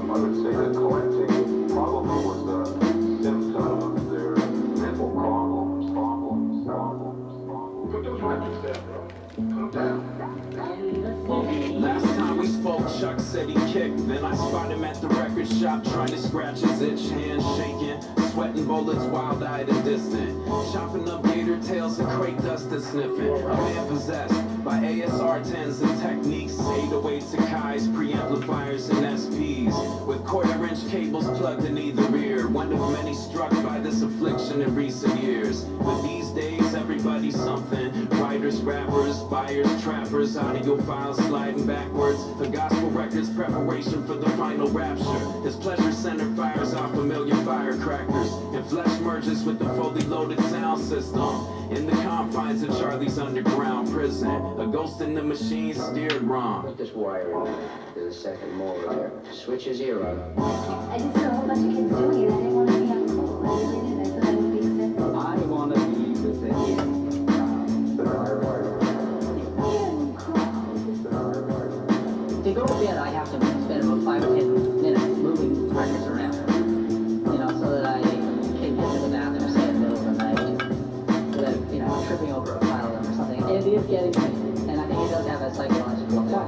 I would say that collecting probably was a symptom of their mental problems. Put those records down, bro. Put them down. Last time we spoke, Chuck said he kicked. Then I spotted him at the record shop trying to scratch his itch, hands shaking, sweating bullets, wild-eyed and distant, chopping up gator tails and crate dust and sniffing. A man possessed by ASR 10s and techniques, 808s and Kais, preamplifiers and SPs, with quarter-inch cables plugged in either ear. One of many struck by this affliction in recent years. But these days, everybody's something. Writers, rappers, buyers, trappers, audiophiles sliding backwards. The gospel records preparation for the final rapture. His pleasure center fires off a million firecrackers, and flesh merges with the fully loaded sound system. In the confines of Charlie's underground prison, a ghost in the machine steered wrong. Put this wire in there. There's a second motor there. Switch his ear on. I just saw a whole bunch of kids doing it. I didn't want to be on cool. I really did. I thought I would be accepted. I want to be with the in To go to bed, I have to spend about 5 or 10 minutes moving records around, so that I can get to the bathroom, say in the middle of the night, without, tripping over a pile of them or something. It is getting me, and I think it does have a psychological effect.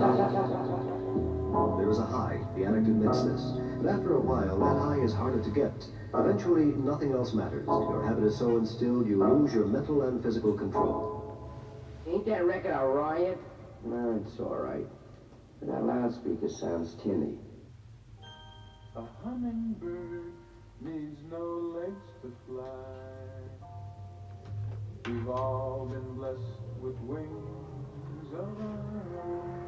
There is a high, the addict admits this, but after a while, that high is harder to get. Eventually, nothing else matters. Your habit is so instilled, you lose your mental and physical control. Ain't that record a riot? No, it's all right. But that loudspeaker sounds tinny. A hummingbird needs no legs to fly. We've all been blessed with wings of our own.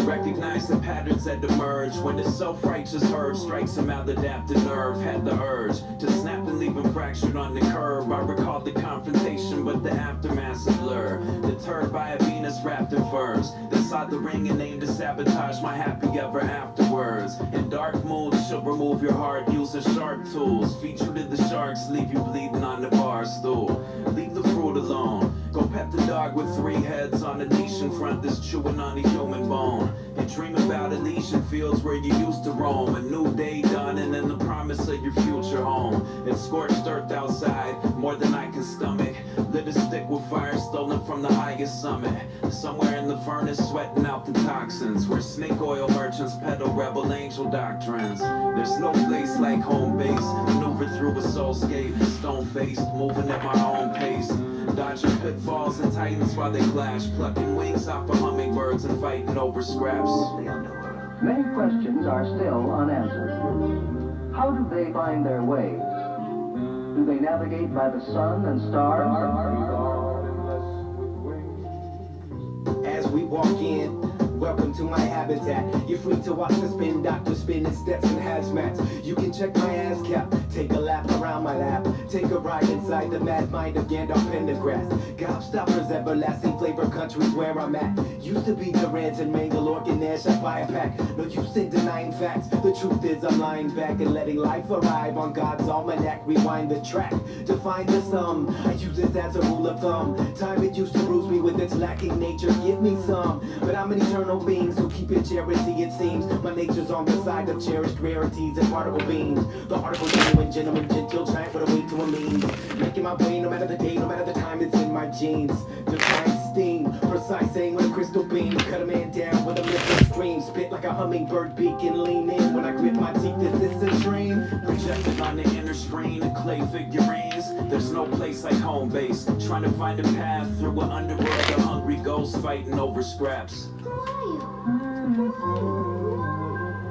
Recognize the patterns that emerge when the self-righteous herd strikes a maladaptive nerve. Had the urge to snap and leave him fractured on the curb. I recalled the confrontation, but the aftermath's a blur. Deterred by a Venus wrapped in furs that sought the ring and aimed to sabotage my happy ever afterwards. In dark moods, she'll remove your heart using sharp tools. Feed you to the sharks, leave you bleeding on the bar stool. Leave the fruit alone. Go pet the dog with 3 heads on a leash in front that's chewing on a human bone. And dream about Elysian fields where you used to roam. A new day dawning and the promise of your future home. It's scorched earth outside, more than I can stomach. Lit a stick with fire stolen from the highest summit. Somewhere in the furnace sweating out the toxins, where snake oil merchants peddle rebel angel doctrines. There's no place like home base. Maneuver through a soulscape, stone-faced, moving at my own pace. Dodging pitfalls and titans while they clash, plucking wings off of hummingbirds and fighting over scraps. Many questions are still unanswered. How do they find their way? Do they navigate by the sun and stars? We've all been blessed with wings. As we walk in, welcome to my habitat. You're free to watch the spin doctor spinning steps and hazmats. You can check my ass cap, take a lap around my lap, take a ride inside the mad mind of Gandalf Pendergrass. Gobstoppers, everlasting flavor countries where I'm at. Used to be Durant and Mangle, Organ, Nash, I buy a pack. No use in denying facts. The truth is I'm lying back and letting life arrive on God's almanac. Rewind the track to find the sum. I use this as a rule of thumb. Time it used to bruise me with its lacking nature. Give me some, but I'm an eternal being, so keep it charity, it seems. My nature's on the side of cherished rarities and particle beams. The article genuine, gentleman, gentle, trying for the way to a means. Making my way no matter the day, no matter the time, it's in my genes. Divine steam, precise aim with a crystal beam. Cut a man down with a missile scream. Spit like a hummingbird beak and lean in when I grip my teeth. Is this a dream? Projected on the inner screen of clay figurines. There's no place like home base. Trying to find a path through an underworld of hungry ghosts fighting over scraps. The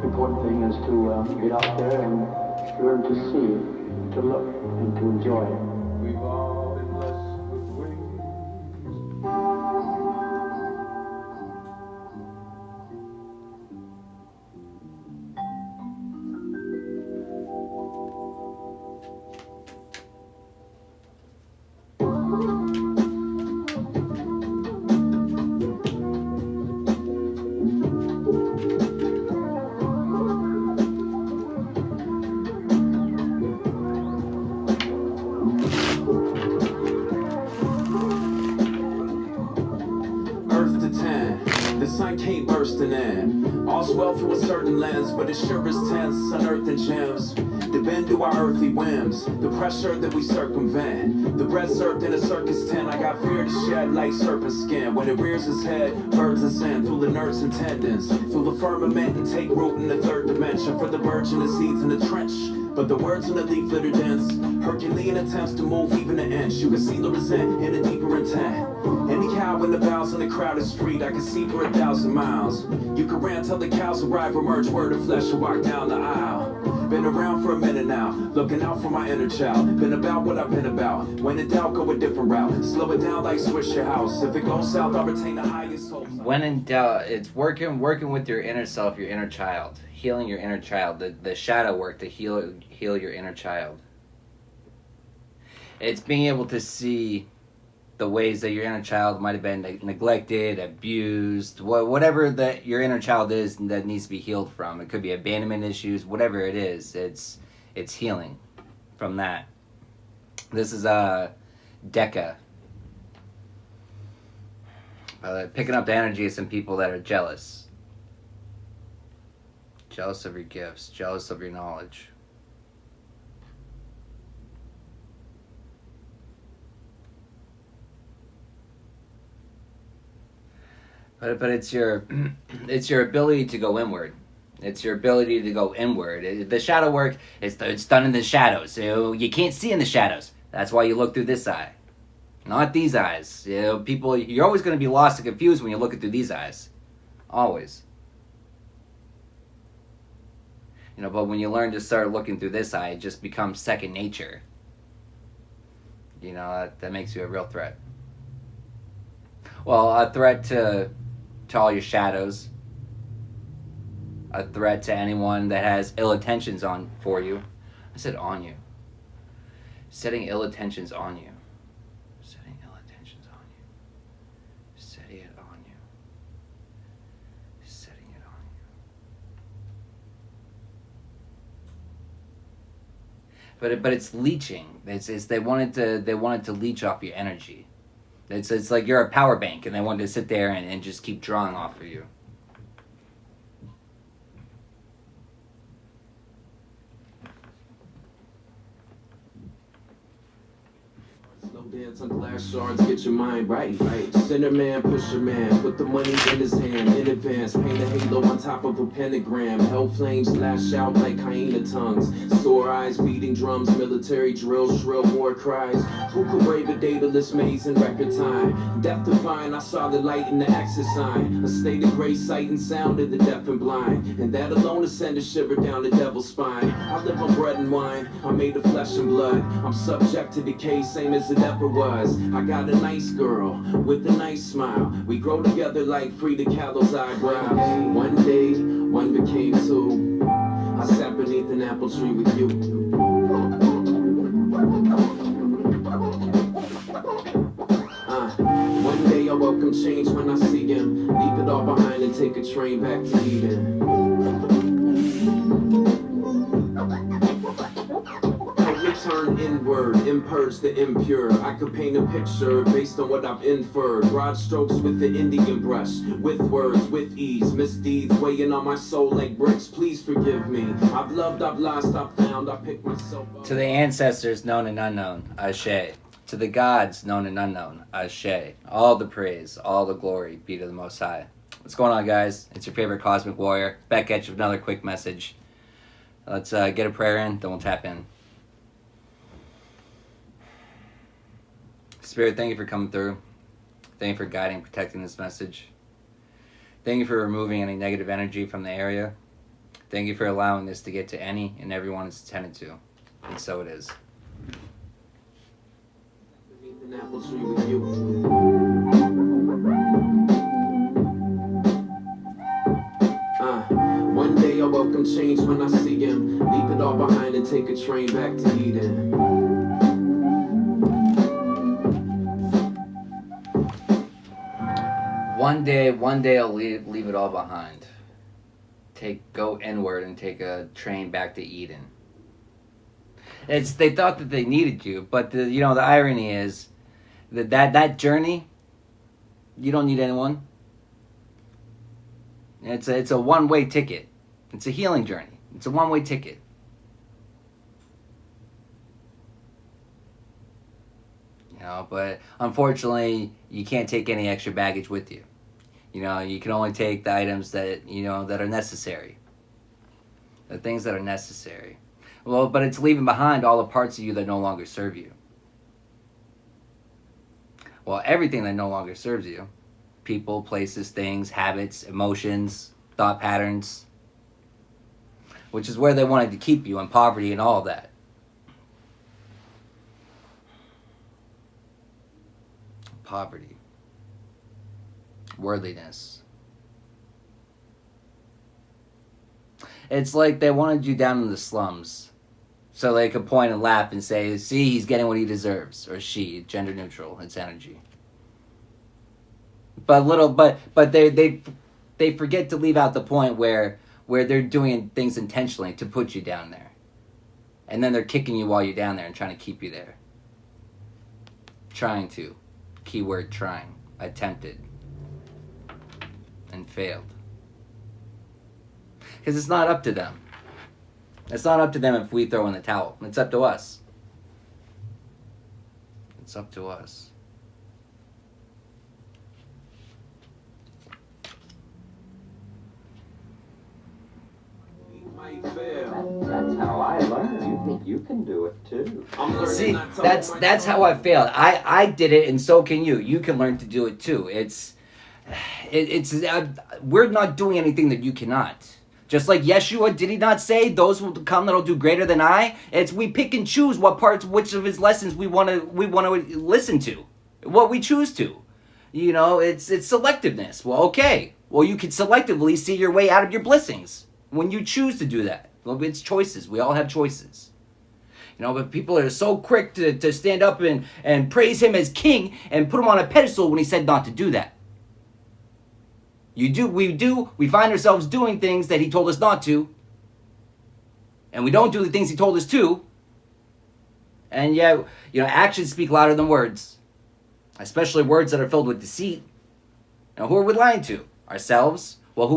important thing is to get out there and learn to see, to look, and to enjoy it. We've all been blessed with wings. lost well through a certain lens, but it sure is tense, unearthing gems. To bend to our earthly whims, the pressure that we circumvent. The bread served in a circus tent, I got fear to shed like serpent skin. When it rears its head, birds ascend through the nerves and tendons, through the firmament and take root in the third dimension. For the burgeoning seeds in the trench, but the words in the leaflet are dense. Herculean attempts to move even an inch. You can see the resent in a deeper intent. Any cow in the bows in the crowded street, I can see for 1,000 miles. You can rant till the cows arrive, emerge, word of flesh, and walk down the aisle. Been around for a minute now, looking out for my inner child. Been about what I've been about. When in doubt, go a different route. Slow it down like switch your house. If it goes south, I'll retain the highest hopes. When in doubt, it's working with your inner self, your inner child. Healing your inner child. The shadow work to heal your inner child. It's being able to see the ways that your inner child might have been neglected, abused, whatever that your inner child is that needs to be healed from. It could be abandonment issues, whatever it is. It's healing from that. This is Deca. Picking up the energy of some people that are jealous. Jealous of your gifts, jealous of your knowledge. But it's your ability to go inward. It's your ability to go inward. The shadow work it's done in the shadows. So you can't see in the shadows. That's why you look through this eye, not these eyes. You know, people, you're always going to be lost and confused when you're looking through these eyes, always. You know, but when you learn to start looking through this eye, it just becomes second nature. You know, that makes you a real threat. Well, a threat to all your shadows. A threat to anyone that has ill intentions for you. I said on you. Setting ill intentions on you. Setting ill intentions on you. Setting it on you. Setting it on you. But it's leeching. It's they wanted to leech off your energy. It's like you're a power bank, and they wanted to sit there and just keep drawing off of you. Dance on glass shards, get your mind right. Center man, pusher man, put the money in his hand in advance. Paint a halo on top of a pentagram. Hell flames lash out like hyena tongues. Sore eyes, beating drums, military drills, shrill war cries. Who could brave a dataless maze in record time? Death defying, I saw the light in the exit sign. A state of grace, sight and sound of the deaf and blind. And that alone to send a shiver down the devil's spine. I live on bread and wine, I'm made of flesh and blood. I'm subject to decay, same as it ever was. I got a nice girl with a nice smile. We grow together like Frida Kahlo's eyebrows. One day, one became two. I sat beneath an apple tree with you. One day I welcome change when I see him. Leave it all behind and take a train back to Eden. Turn inward, impurge the impure. I could paint a picture based on what I've inferred. Broad strokes with the Indian brush, with words, with ease. Misdeeds weighing on my soul like bricks. Please forgive me. I've loved, I've lost, I've found. I picked myself up. To the ancestors known and unknown, Ashe. To the gods known and unknown, Ashe. All the praise, all the glory be to the Most High. What's going on, guys? It's your favorite Cosmic Warrior. Back at you with another quick message. Let's get a prayer in, then we'll tap in. Spirit, thank you for coming through. Thank you for guiding, protecting this message. Thank you for removing any negative energy from the area. Thank you for allowing this to get to any and everyone it's intended to. And so it is. An apple tree with you. One day I welcome change when I see him. Leave it all behind and take a train back to Eden. One day I'll leave it all behind. Go inward and take a train back to Eden. They thought that they needed you, but the irony is that journey, you don't need anyone. It's a one-way ticket. It's a healing journey. It's a one-way ticket. You know, but unfortunately, you can't take any extra baggage with you. You know, you can only take the items that, you know, that are necessary. The things that are necessary. Well, but it's leaving behind all the parts of you that no longer serve you. Well, everything that no longer serves you. People, places, things, habits, emotions, thought patterns. Which is where they wanted to keep you, in poverty and all of that. Poverty. Worldliness. It's like they wanted you down in the slums. So they could point and laugh and say, see, he's getting what he deserves. Or she, gender neutral, it's energy. But they forget to leave out the point where they're doing things intentionally to put you down there. And then they're kicking you while you're down there and trying to keep you there. Trying to. Keyword trying. Attempted. And failed. Because it's not up to them. It's not up to them if we throw in the towel. It's up to us. It's up to us. That's how I learned. You can do it too. See, that's how I failed. I did it, and so can you. You can learn to do it too. We're not doing anything that you cannot. Just like Yeshua, did he not say, those will come that'll do greater than I? It's we pick and choose what parts, which of his lessons we want to listen to, what we choose to. You know, it's selectiveness. Well, okay. Well, you can selectively see your way out of your blessings when you choose to do that. Well, it's choices. We all have choices. You know, but people are so quick to stand up and praise him as king and put him on a pedestal when he said not to do that. We find ourselves doing things that he told us not to. And we don't do the things he told us to. And yet, you know, actions speak louder than words. Especially words that are filled with deceit. Now, who are we lying to? Ourselves? Well,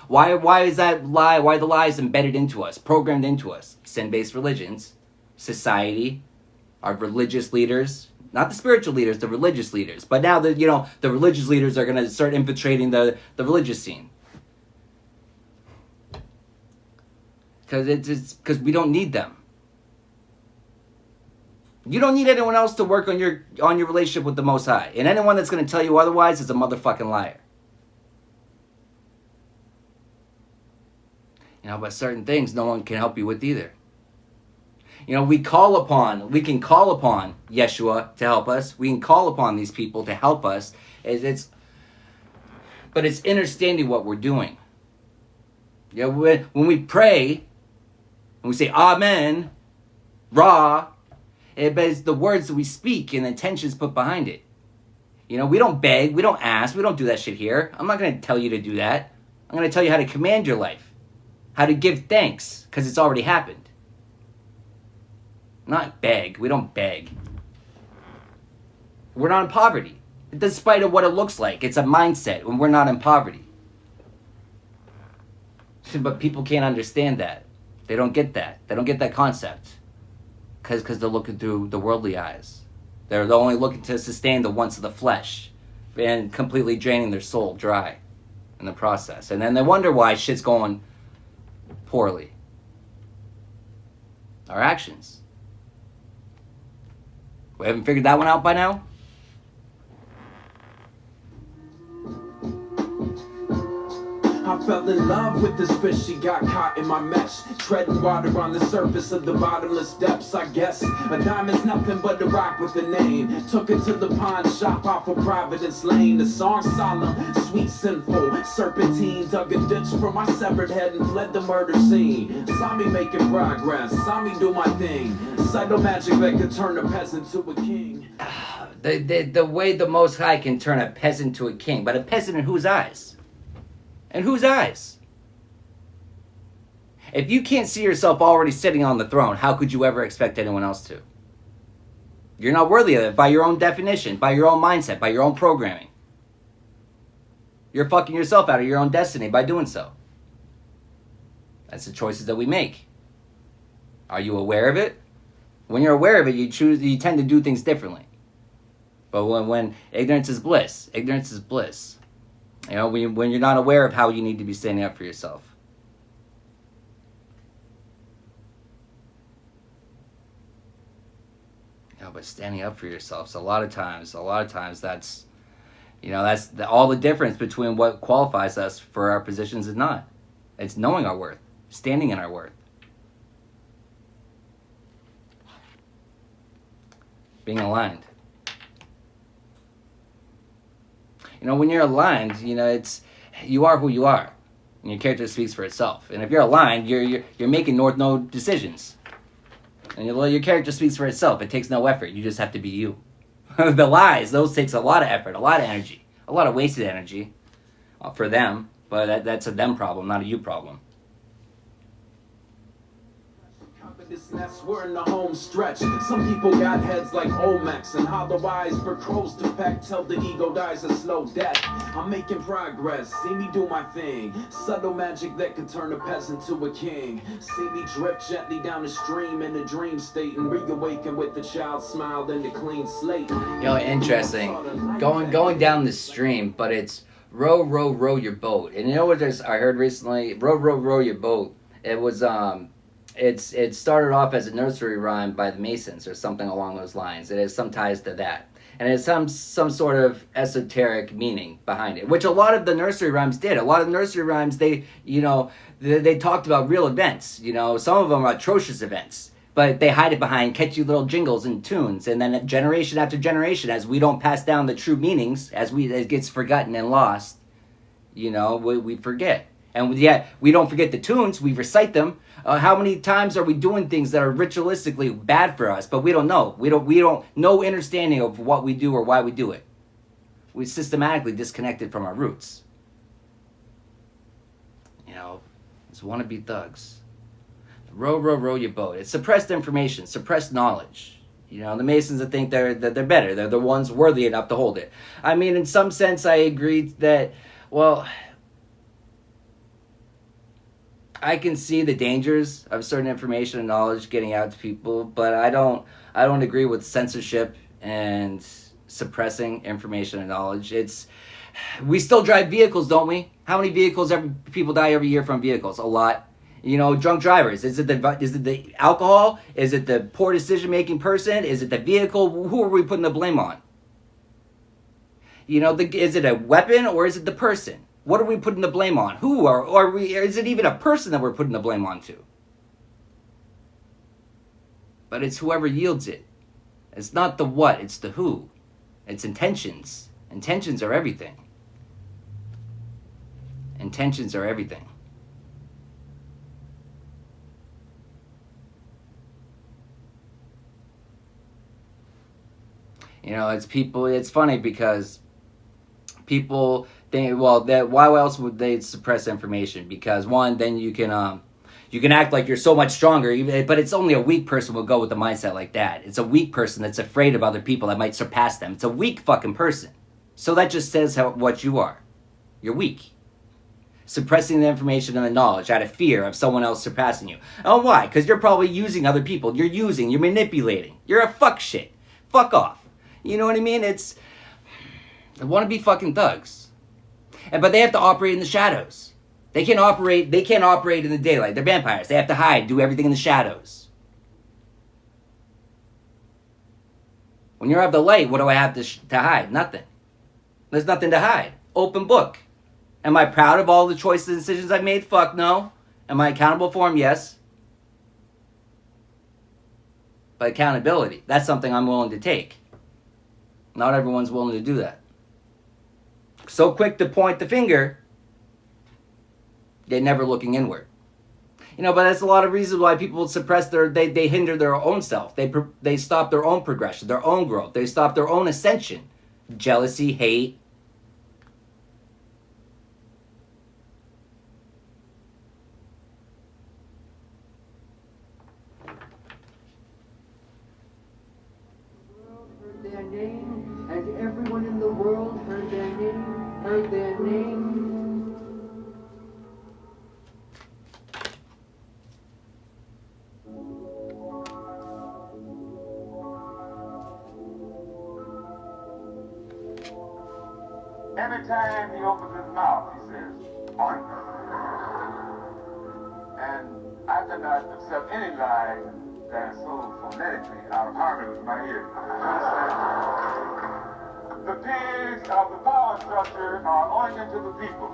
why is that lie? Why are the lies embedded into us, programmed into us? Sin-based religions, society, our religious leaders, not the spiritual leaders, the religious leaders. But now the religious leaders are going to start infiltrating the religious scene. Because we don't need them. You don't need anyone else to work on your relationship with the Most High. And anyone that's going to tell you otherwise is a motherfucking liar. You know, but certain things no one can help you with either. You know, we can call upon Yeshua to help us. We can call upon these people to help us. But it's understanding what we're doing. You know, when we pray, when we say Amen, Ra, it's the words that we speak and the intentions put behind it. You know, we don't beg, we don't ask, we don't do that shit here. I'm not going to tell you to do that. I'm going to tell you how to command your life. How to give thanks, because it's already happened. Not beg. We don't beg. We're not in poverty. Despite of what it looks like. It's a mindset when we're not in poverty. But people can't understand that. They don't get that. They don't get that concept. Because they're looking through the worldly eyes. They're only looking to sustain the wants of the flesh. And completely draining their soul dry in the process. And then they wonder why shit's going poorly. Our actions. We haven't figured that one out by now? I fell in love with this fish, she got caught in my mesh. Treading water on the surface of the bottomless depths, I guess. A diamond's nothing but a rock with a name. Took it to the pawn shop off of Providence Lane. The song solemn, sweet, sinful. Serpentine dug a ditch for my severed head and fled the murder scene. Saw me making progress, saw me do my thing. Psycho magic that could turn a peasant to a king. The way the Most High can turn a peasant to a king. But a peasant in whose eyes? In whose eyes? If you can't see yourself already sitting on the throne, how could you ever expect anyone else to? You're not worthy of it by your own definition, by your own mindset, by your own programming. You're fucking yourself out of your own destiny by doing so. That's the choices that we make. Are you aware of it? When you're aware of it, you tend to do things differently. But when ignorance is bliss, ignorance is bliss. You know, when you're not aware of how you need to be standing up for yourself. You know, but standing up for yourself, a lot of times that's, you know, that's all the difference between what qualifies us for our positions and not. It's knowing our worth, standing in our worth. Being aligned. You know, when you're aligned, you know, you are who you are. And your character speaks for itself. And if you're aligned, you're making north-node decisions. And your character speaks for itself. It takes no effort. You just have to be you. The lies, those takes a lot of effort, a lot of energy, a lot of wasted energy for them. But that's a them problem, not a you problem. That's we're in the home stretch. Some people got heads like Olmecs and hollow eyes for crows to peck till the ego dies a slow death. I'm making progress, see me do my thing. Subtle magic that could turn a peasant to a king. See me drift gently down the stream in a dream state and reawaken with the child's smile and the clean slate. You know, interesting. Going down the stream, but it's row, row, row your boat. And you know what I heard recently? Row, row, row your boat. It was it started off as a nursery rhyme by the Masons or something along those lines. It has some ties to that. And it has some sort of esoteric meaning behind it, which a lot of the nursery rhymes did. A lot of the nursery rhymes, they talked about real events. You know, some of them are atrocious events, but they hide it behind catchy little jingles and tunes. And then generation after generation, as we don't pass down the true meanings, as it gets forgotten and lost, you know, we forget. And yet, we don't forget the tunes, we recite them. How many times are we doing things that are ritualistically bad for us, but we don't know? We don't no understanding of what we do or why we do it. We systematically disconnected from our roots. You know, it's wannabe thugs. Row, row, row your boat. It's suppressed information, suppressed knowledge. You know, the Masons that think they're better. They're the ones worthy enough to hold it. I mean, in some sense, I agree that, well, I can see the dangers of certain information and knowledge getting out to people, but I don't agree with censorship and suppressing information and knowledge. We still drive vehicles, don't we? How many vehicles people die every year from vehicles? A lot. You know, drunk drivers. Is it the alcohol? Is it the poor decision-making person? Is it the vehicle? Who are we putting the blame on? You know, is it a weapon or is it the person? What are we putting the blame on? Who are we? Is it even a person that we're putting the blame on to? But it's whoever yields it. It's not the what, it's the who. It's intentions. Intentions are everything. Intentions are everything. You know, it's funny because people think, well, why else would they suppress information? Because one, then you can act like you're so much stronger, but it's only a weak person will go with a mindset like that. It's a weak person that's afraid of other people that might surpass them. It's a weak fucking person. So that just says what you are. You're weak. Suppressing the information and the knowledge out of fear of someone else surpassing you. Oh, why? Because you're probably using other people. You're manipulating. You're a fuck shit. Fuck off. You know what I mean? They want to be fucking thugs. But they have to operate in the shadows. They can't operate in the daylight. They're vampires. They have to hide, do everything in the shadows. When you're out of the light, what do I have to hide? Nothing. There's nothing to hide. Open book. Am I proud of all the choices and decisions I've made? Fuck no. Am I accountable for them? Yes. But accountability, that's something I'm willing to take. Not everyone's willing to do that. So quick to point the finger, they're never looking inward. You know, but that's a lot of reasons why people suppress they hinder their own self. They stop their own progression, their own growth. They stop their own ascension. Jealousy, hate. Their name, and everyone in the world heard their name, Every time he opens his mouth, he says, oink. And I cannot accept any lie that is so phonetically out of harmony with my ear. The pigs of the power structure are oinking to the people.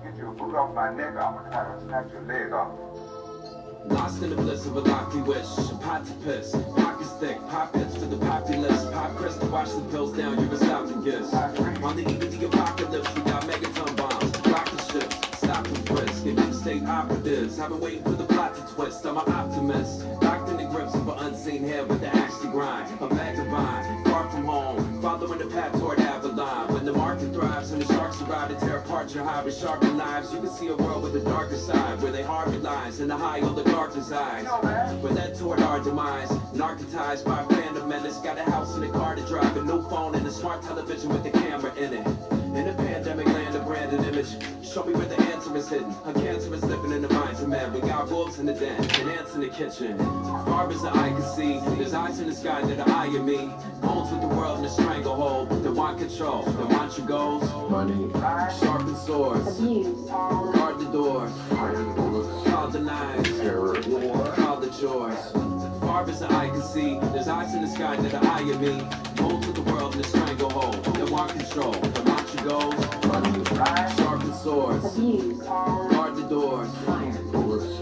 Get your boot off my neck, I'm gonna try to snatch your leg off. Lost in the bliss of a lofty wish, pot to piss, pockets thick, pop hits for the populace, pop Chris to wash the pills down your esophagus. On the eve of the apocalypse, we got megaton bombs, rocket ships, stop and frisk, and deep state operatives. I've been waiting for the plot to twist, I'm an optimist, locked in the grips of an unseen head with the axe to grind, a vagabond, far from home, following the path toward Avalon. When the market thrives and the sharks arrive to tear apart your hobby, sharpen knives, you can see a world with a darker side, where they harbor lies in the high oligarch's eyes. We're led toward our demise, narcotized by a phantom menace. Got a house and a car to drive, a new phone and a smart television with a camera in it. In a pandemic land, a branded image. Show me where the answer is hidden. A cancer is living in the minds of men. We got wolves in the den and ants in the kitchen. Far as the eye can see, there's eyes in the sky that are eyeing me. Bones with the world in a stranglehold. They want control, they want your goals. Money, sharpen swords, Abuse. guard the door. Call the knives, terror, war, call the chores. Far as the eye can see, there's eyes in the sky that are eyeing me. Bones with the world in a stranglehold. They want control, they want your goals. Money, sharpen swords, Abuse. guard the doors.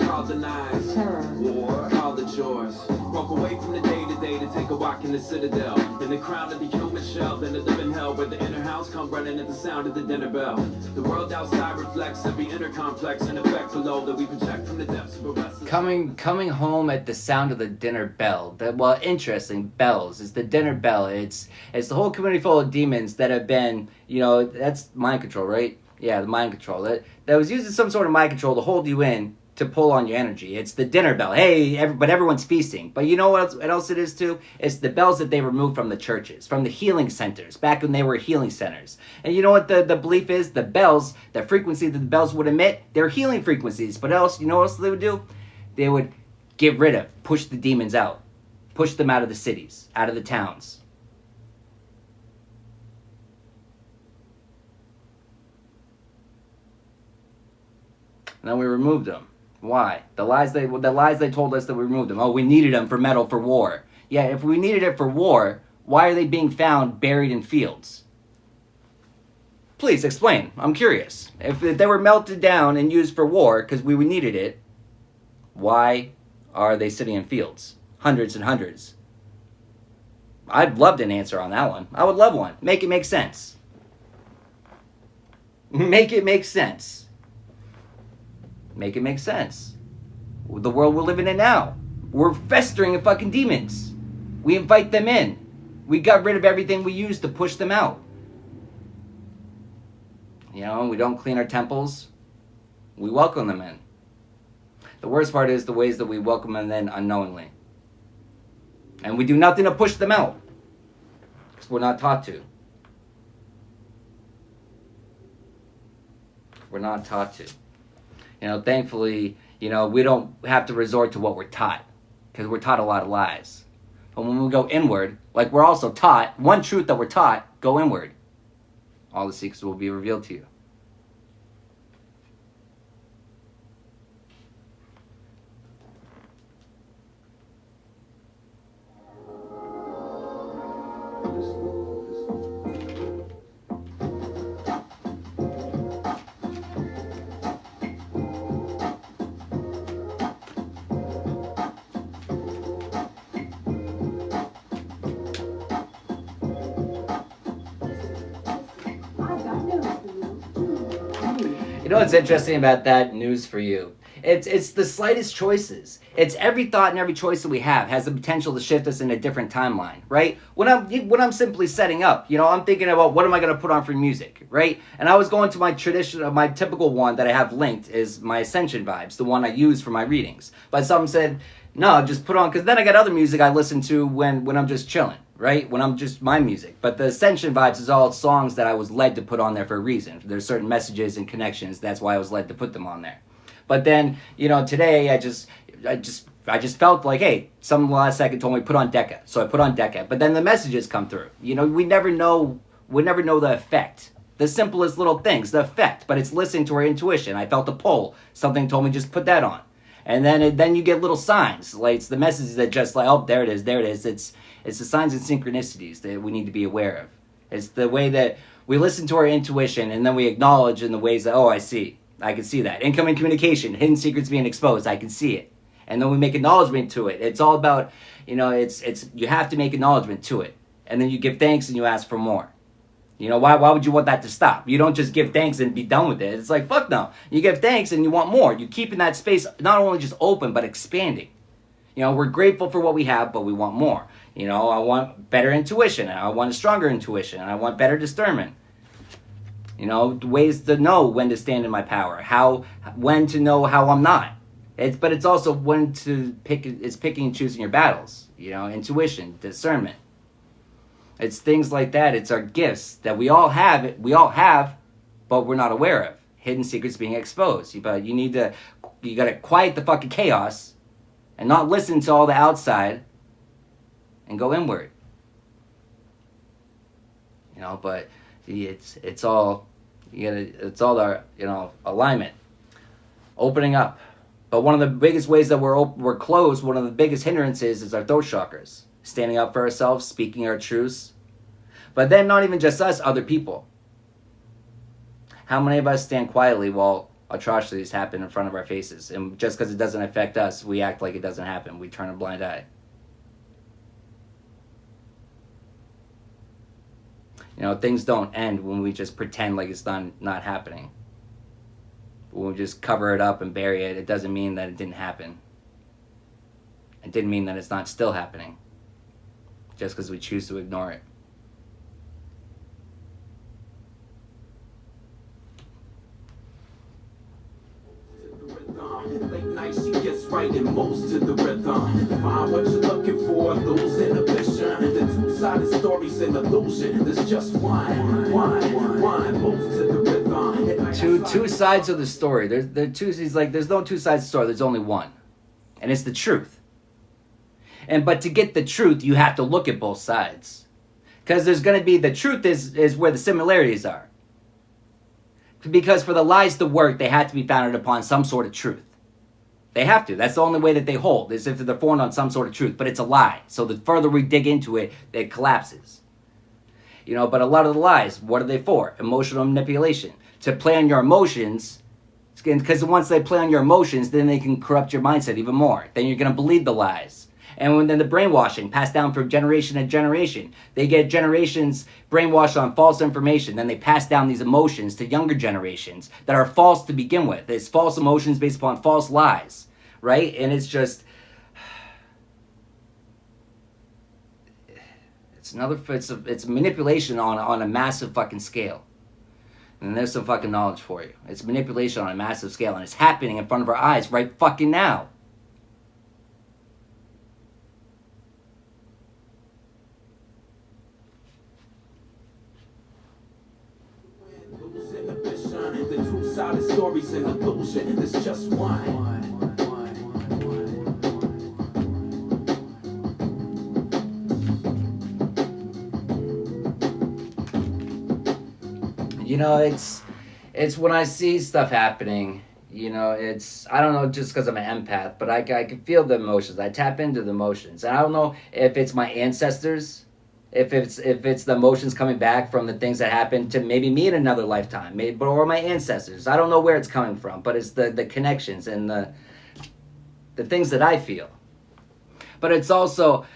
Call the knives, Terror. war, call the chores. Broke away from the day-to-day to take a walk in the citadel. In the crown of the human shell, then the living hell, where the inner house come running at the sound of the dinner bell. The world outside reflects every inner complex and effect below that we project from the depths of a restless... Coming home at the sound of the dinner bell. Well, interesting, bells. It's the dinner bell. It's the whole community full of demons that have been, that's mind control, right? Yeah, the mind control. That was using some sort of mind control to hold you in, to pull on your energy. It's the dinner bell. Hey, but everyone's feasting. But you know what else it is too? It's the bells that they removed from the churches, from the healing centers, back when they were healing centers. And you know what the belief is? The bells, the frequency that the bells would emit, they're healing frequencies. But you know what else they would do? They would get rid of, push the demons out. Push them out of the cities, out of the towns. And then we removed them. Why? The lies they told us that we removed them. Oh, we needed them for metal for war. Yeah, if we needed it for war, why are they being found buried in fields? Please explain. I'm curious. If they were melted down and used for war because we needed it, why are they sitting in fields? Hundreds and hundreds. I'd love an answer on that one. I would love one. Make it make sense. Make it make sense. Make it make sense. The world we're living in now. We're festering in fucking demons. We invite them in. We got rid of everything we used to push them out. We don't clean our temples. We welcome them in. The worst part is the ways that we welcome them in unknowingly. And we do nothing to push them out. Because we're not taught to. We're not taught to. Thankfully, we don't have to resort to what we're taught, because we're taught a lot of lies. But when we go inward, like we're also taught, one truth that we're taught, go inward. All the secrets will be revealed to you. You know what's interesting about that news for you? It's the slightest choices. It's every thought and every choice that we have has the potential to shift us in a different timeline, right? When I'm simply setting up, I'm thinking about what am I going to put on for music, right? And I was going to my typical one that I have linked is my Ascension Vibes, the one I use for my readings. But some said, no, just put on, because then I got other music I listen to when I'm just chilling, right? When I'm just my music. But the Ascension Vibes is all songs that I was led to put on there for a reason. There's certain messages and connections. That's why I was led to put them on there. But then, today I just felt like, hey, someone last second told me put on Decca. So I put on Decca. But then the messages come through. We never know would never know the effect. The simplest little things, the effect, but it's listening to our intuition. I felt a pull. Something told me just put that on. And then you get little signs. Like, it's the messages that just like, oh, there it is, there it is. It's the signs and synchronicities that we need to be aware of. It's the way that we listen to our intuition and then we acknowledge in the ways that, oh, I see. I can see that. Incoming communication, hidden secrets being exposed. I can see it. And then we make acknowledgement to it. It's all about, it's you have to make acknowledgement to it. And then you give thanks and you ask for more. Why would you want that to stop? You don't just give thanks and be done with it. It's like, fuck no. You give thanks and you want more. You keep in that space not only just open, but expanding. We're grateful for what we have, but we want more. I want better intuition. I want a stronger intuition. I want better discernment. Ways to know when to stand in my power. When to know how I'm not. But it's also when to pick. It's picking and choosing your battles. Intuition, discernment. It's things like that. It's our gifts that we all have. But we're not aware of. Hidden secrets being exposed. But you gotta quiet the fucking chaos, and not listen to all the outside, and go inward. But it's all our alignment, opening up. But one of the biggest ways that we're closed, one of the biggest hindrances is our throat chakras. Standing up for ourselves, speaking our truths. But then not even just us, other people. How many of us stand quietly while atrocities happen in front of our faces? And just because it doesn't affect us, we act like it doesn't happen. We turn a blind eye. Things don't end when we just pretend like it's not happening. When we just cover it up and bury it, it doesn't mean that it didn't happen. It didn't mean that it's not still happening. Just because we choose to ignore it. Late night, she gets right and moves to the rhythm. Find what you're looking for, lose inhibition. The two-sided story's an illusion. There's just one, moves to the rhythm. Two sides of the story. There's no two sides of the story. There's only one, and it's the truth. But to get the truth, you have to look at both sides, because there's going to be the truth is where the similarities are. Because for the lies to work, they have to be founded upon some sort of truth. They have to. That's the only way that they hold, is if they're formed on some sort of truth. But it's a lie. So the further we dig into it, it collapses. But a lot of the lies, what are they for? Emotional manipulation. To play on your emotions, because once they play on your emotions, then they can corrupt your mindset even more. Then you're going to believe the lies. And then the brainwashing passed down from generation to generation. They get generations brainwashed on false information. Then they pass down these emotions to younger generations that are false to begin with. It's false emotions based upon false lies, right? And it's just, it's manipulation on a massive fucking scale. And there's some fucking knowledge for you. It's manipulation on a massive scale, and it's happening in front of our eyes right fucking now. The two-sided story's an illusion. There's just one. It's when I see stuff happening, I don't know, just because I'm an empath, but I can feel the emotions. I tap into the emotions. And I don't know if it's my ancestors, if it's the emotions coming back from the things that happened to maybe me in another lifetime, or my ancestors. I don't know where it's coming from, but it's the connections and the things that I feel. But it's also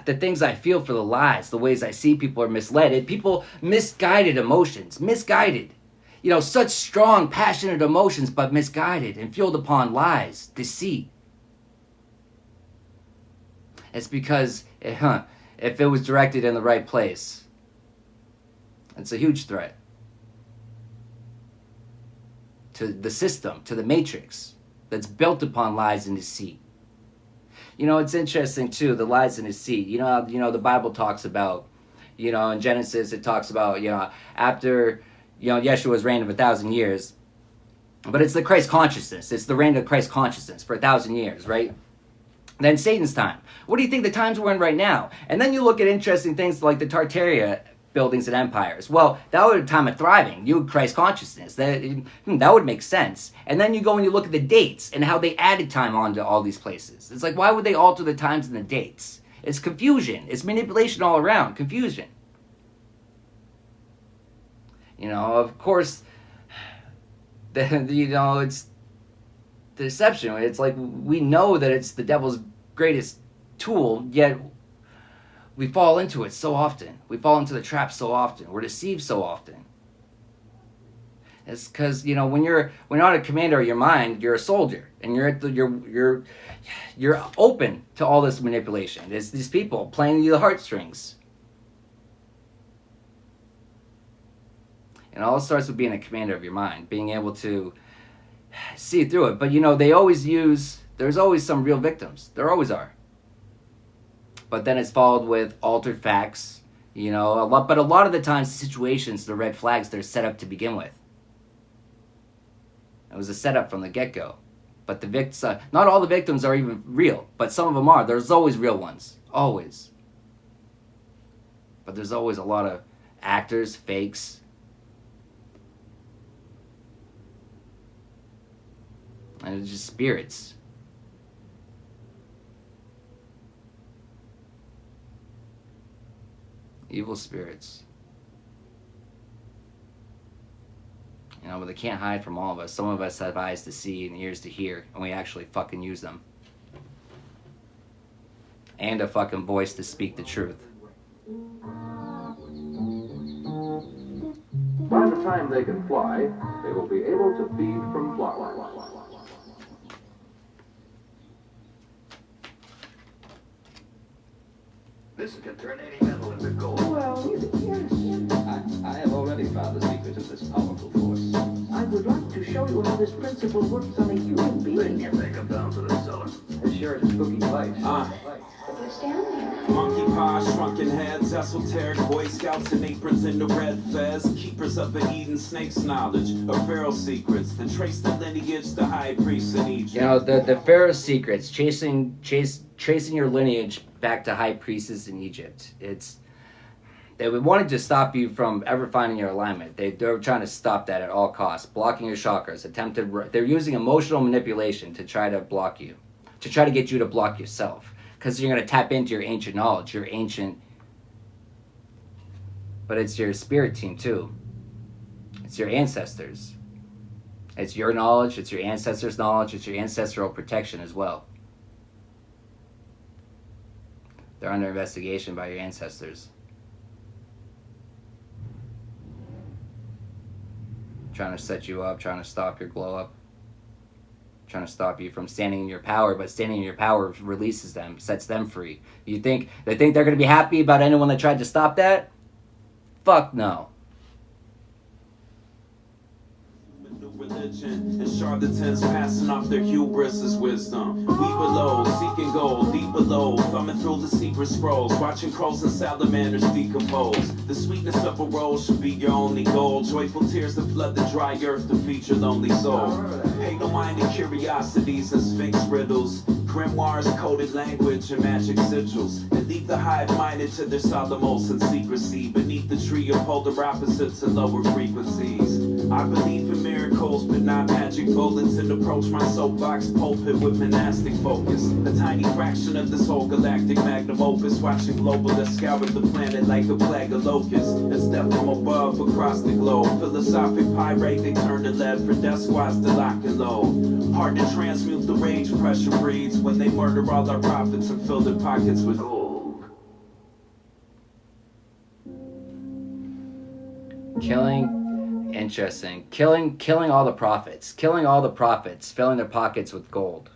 the things I feel for the lies, the ways I see people are misled. People, misguided emotions, misguided. Such strong, passionate emotions, but misguided and fueled upon lies, deceit. It's because, if it was directed in the right place, it's a huge threat to the system, to the matrix that's built upon lies and deceit. It's interesting too, the lies and deceit. The Bible talks about, in Genesis it talks about, after, Yeshua's reign of 1,000 years. But it's the Christ consciousness. It's the reign of Christ consciousness for 1,000 years, right? Then Satan's time. What do you think the times we're in right now? And then you look at interesting things like the Tartaria buildings and empires. Well, that would be a time of thriving. You would Christ consciousness. That would make sense. And then you go and you look at the dates and how they added time onto all these places. It's like, why would they alter the times and the dates? It's confusion. It's manipulation all around. Confusion. You know, of course, you know, it's the deception. It's like we know that it's the devil's greatest tool, yet we fall into it so often. We fall into the trap so often. We're deceived so often. It's because, you know, when you're not a commander of your mind, you're a soldier, and you're open to all this manipulation. It's these people playing you the heartstrings. And all it starts with being a commander of your mind, being able to see through it. But, you know, there's always some real victims. There always are. But then it's followed with altered facts, you know, but a lot of the times, the situations, the red flags, they're set up to begin with. It was a setup from the get-go. But not all the victims are even real, but some of them are. There's always real ones. Always. But there's always a lot of actors, fakes. And it's just spirits. Evil spirits. You know, but they can't hide from all of us. Some of us have eyes to see and ears to hear, and we actually fucking use them. And a fucking voice to speak the truth. By the time they can fly, they will be able to feed from flowers. This can turn any metal into gold. Well, yes. I have already found the secret of this powerful force. I would like to show you how this principle works on a human being. Then you take them down to the cellar. As sure as a spooky place. What's down there? Monkey pies, shrunken heads, esoteric Boy Scouts in aprons in the red fez, keepers of the Eden snake's knowledge of Pharaoh secrets that trace the lineage, the high priests in Egypt. You know, the Pharaoh's secrets, tracing your lineage back to high priestess in Egypt. They wanted to stop you from ever finding your alignment. They were trying to stop that at all costs, blocking your chakras. They're using emotional manipulation to try to block you, to try to get you to block yourself. Because you're going to tap into your ancient knowledge, but it's your spirit team too. It's your ancestors. It's your knowledge, it's your ancestors' knowledge, it's your ancestral protection as well. They're under investigation by your ancestors. Trying to set you up, trying to stop your glow up. Trying to stop you from standing in your power, but standing in your power releases them, sets them free. They think they're going to be happy about anyone that tried to stop that? Fuck no. Religion and charlatans passing off their hubris as wisdom. We below, seeking gold, deep below, thumbing through the secret scrolls, watching crows and salamanders decompose. The sweetness of a rose should be your only goal. Joyful tears that flood the dry earth to feed your lonely soul. Pay no mind to curiosities and sphinx riddles, grimoires, coded language, and magic sigils, and leave the hive-minded to their solemn and secrecy beneath the tree of polar opposites and lower frequencies. I believe in miracles, but not magic bullets, and approach my soapbox pulpit with monastic focus. A tiny fraction of this whole galactic magnum opus, watching globalists scour the planet like a plague of locusts. It's death from above across the globe. Philosophic pyrite, they turn to lead for death squads to lock and load. Hard to transmute the rage pressure breeds when they murder all our prophets and fill their pockets with gold. Interesting. Killing all the prophets. Killing all the prophets, filling their pockets with gold.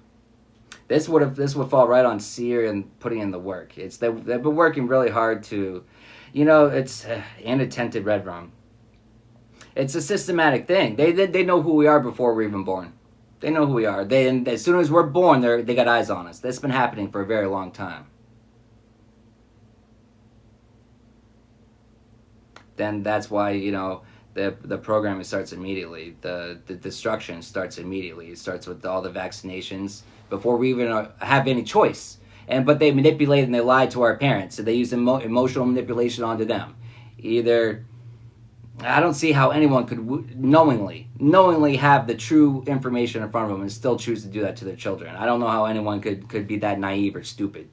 This would fall right on Seer and putting in the work. They've been working really hard to, you know, it's and attempted red rum. It's a systematic thing. They know who we are before we're even born. They know who we are. And as soon as we're born, they got eyes on us. That's been happening for a very long time. Then that's why, you know, the programming starts immediately. The destruction starts immediately. It starts with all the vaccinations before we even have any choice. But they manipulate and they lie to our parents. So they use emotional manipulation onto them. Either, I don't see how anyone could knowingly have the true information in front of them and still choose to do that to their children. I don't know how anyone could be that naive or stupid.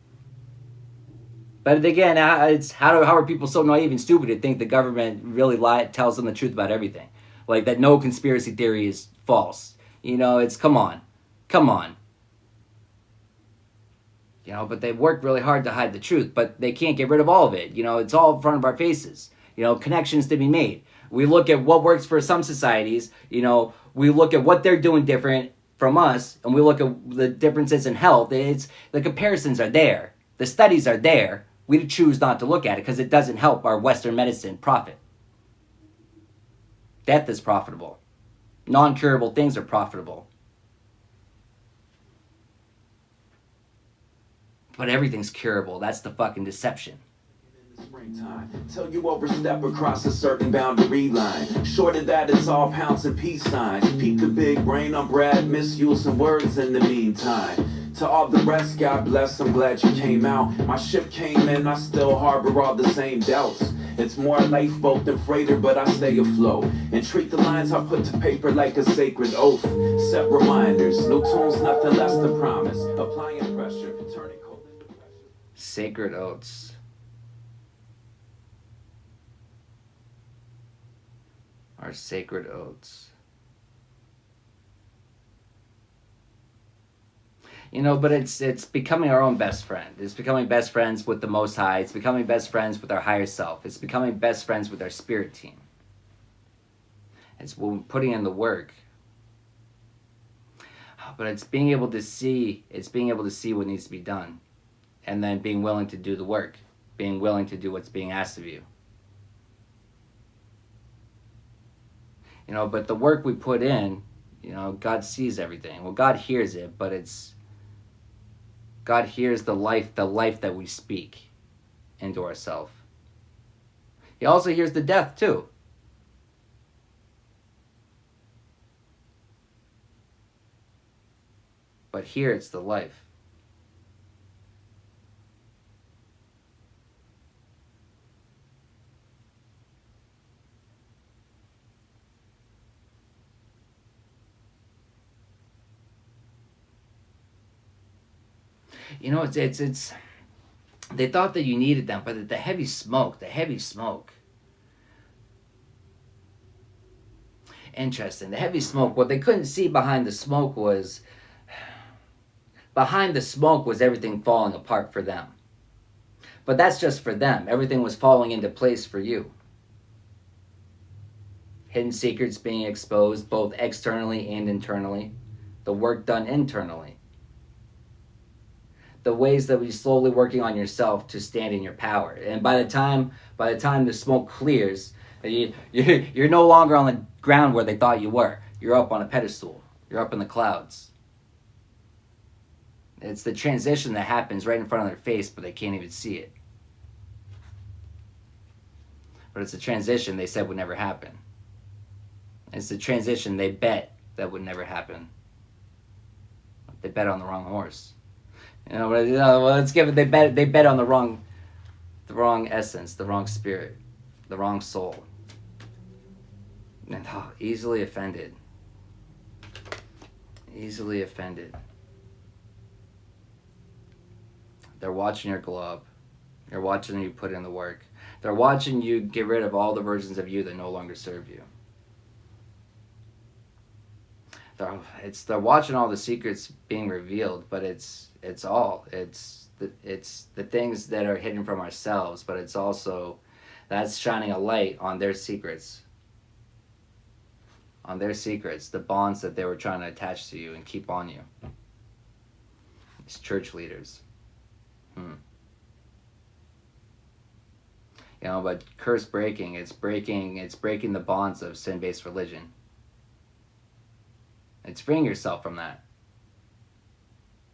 But again, it's how are people so naive and stupid to think the government really tells them the truth about everything? Like that no conspiracy theory is false. You know, it's come on. You know, but they work really hard to hide the truth, but they can't get rid of all of it. You know, it's all in front of our faces. You know, connections to be made. We look at what works for some societies. You know, we look at what they're doing different from us, and we look at the differences in health. It's the comparisons are there. The studies are there. We choose not to look at it because it doesn't help our Western medicine profit. Death is profitable. Non-curable things are profitable. But everything's curable. That's the fucking deception. Springtime, till you overstep across a certain boundary line. Short of that, it's all pounds and peace signs. Peep the big brain on Brad, misusing words in the meantime. To all the rest, God bless, I'm glad you came out. My ship came in, I still harbor all the same doubts. It's more lifeboat than freighter, but I stay afloat. And treat the lines I put to paper like a sacred oath. Set reminders, no tunes, nothing less than promise. Applying pressure, turning cold into pressure. Sacred oaths. Our sacred oaths. You know, but it's becoming our own best friend. It's becoming best friends with the Most High. It's becoming best friends with our higher self. It's becoming best friends with our spirit team. It's when we're putting in the work. But it's being able to see. It's being able to see what needs to be done, and then being willing to do the work, being willing to do what's being asked of you. You know, but the work we put in, you know, God sees everything. Well, God hears it, but God hears the life that we speak into ourselves. He also hears the death too. But here it's the life. You know, it's they thought that you needed them, but the heavy smoke. Interesting. The heavy smoke, what they couldn't see behind the smoke was everything falling apart for them. But that's just for them. Everything was falling into place for you. Hidden secrets being exposed both externally and internally. The work done internally. The ways that we're slowly working on yourself to stand in your power. And by the time the smoke clears, you're no longer on the ground where they thought you were. You're up on a pedestal. You're up in the clouds. It's the transition that happens right in front of their face, but they can't even see it. But it's a transition they said would never happen. It's the transition they bet that would never happen. They bet on the wrong horse. You know, well, let's give it. They bet on the wrong essence, the wrong spirit, the wrong soul. And easily offended. Easily offended. They're watching your glow up. They're watching you put in the work. They're watching you get rid of all the versions of you that no longer serve you. They're watching all the secrets being revealed, but it's the things that are hidden from ourselves, but it's also that's shining a light on their secrets. On their secrets, the bonds that they were trying to attach to you and keep on you. It's church leaders. You know, but curse breaking, it's breaking the bonds of sin-based religion. It's freeing yourself from that.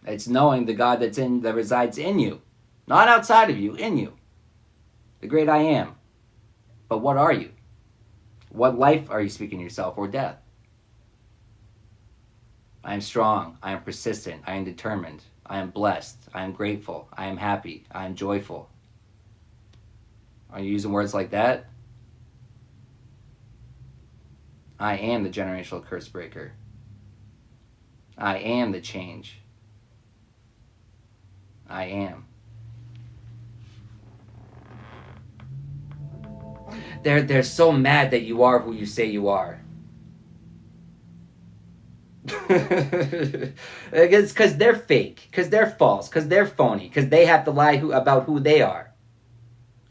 It's knowing the God that resides in you. Not outside of you, in you. The great I am. But what are you? What life are you speaking to yourself, or death? I am strong. I am persistent. I am determined. I am blessed. I am grateful. I am happy. I am joyful. Are you using words like that? I am the generational curse breaker. I am the change. I am. They're so mad that you are who you say you are. It's because they're fake, because they're false, because they're phony, because they have to lie about who they are.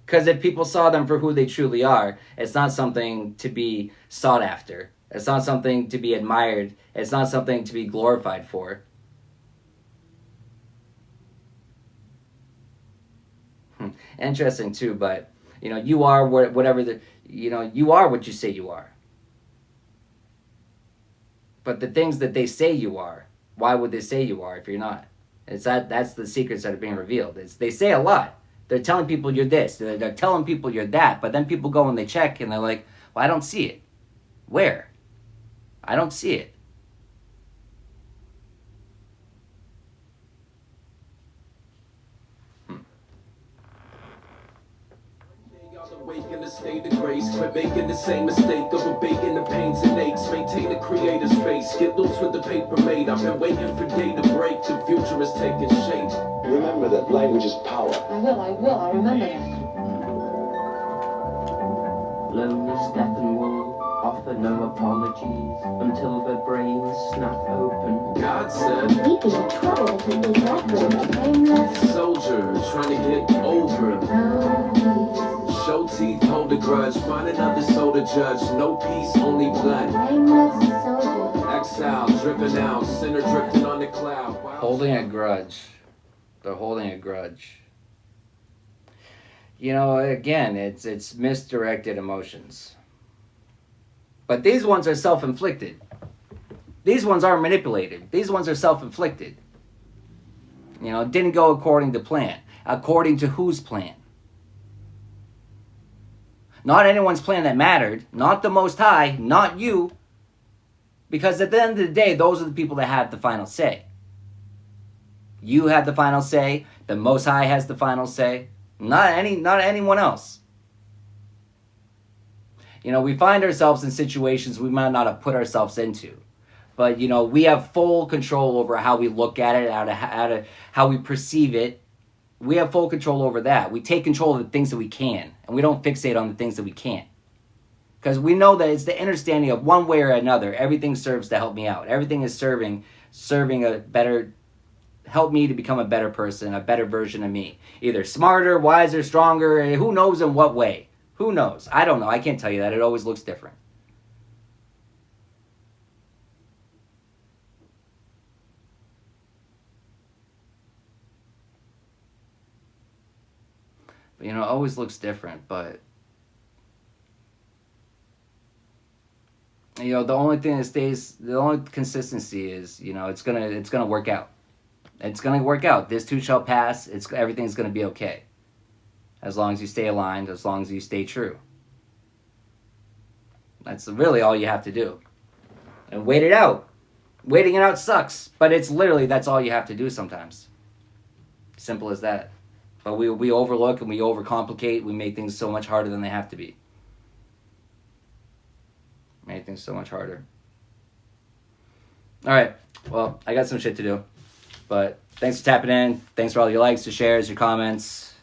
Because if people saw them for who they truly are, it's not something to be sought after. It's not something to be admired. It's not something to be glorified for. Interesting too, but you are whatever you are what you say you are. But the things that they say you are, why would they say you are if you're not? That's the secrets that are being revealed. They say a lot. They're telling people you're this. They're telling people you're that. But then people go and they check and they're like, well, I don't see it. Where? I don't see it. Awake in a state of grace, quit making the same mistake of abating the pains and aches. Maintain a creative space, get loose with the paper made. I've been waiting for day to break, the future is taking shape. Remember that language is power. I will, I remember that. Lonely Steppenwolf offer no apologies until their brains snap open. God said, We'd be in trouble if we did that with a nameless soldier trying to get over. Show teeth, hold a grudge, find another soul to judge. No peace, only blood. nameless soldier. Exile, driven out, sinner drifting on the cloud. Holding a grudge. They're holding a grudge. Again, it's misdirected emotions. But these ones are self-inflicted. These ones aren't manipulated. These ones are self-inflicted. Didn't go according to plan. According to whose plan? Not anyone's plan that mattered. Not the Most High. Not you. Because at the end of the day, those are the people that have the final say. You have the final say. The Most High has the final say. Not anyone else. We find ourselves in situations we might not have put ourselves into. But, we have full control over how we look at it, how we perceive it. We have full control over that. We take control of the things that we can. And we don't fixate on the things that we can't. Because we know that it's the understanding of one way or another. Everything serves to help me out. Everything is serving a better, help me to become a better person, a better version of me. Either smarter, wiser, stronger, who knows in what way. Who knows? I don't know. I can't tell you that. It always looks different. But, it always looks different, but the only thing that stays, the only consistency is, it's gonna work out. It's gonna work out. This too shall pass. Everything's gonna be okay. As long as you stay aligned, as long as you stay true. That's really all you have to do. And wait it out. Waiting it out sucks, but that's all you have to do sometimes. Simple as that. But we overlook and we overcomplicate. We make things so much harder than they have to be. Make things so much harder. All right. Well, I got some shit to do. But thanks for tapping in. Thanks for all your likes, your shares, your comments,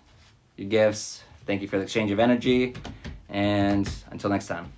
your gifts. Thank you for the exchange of energy. And until next time.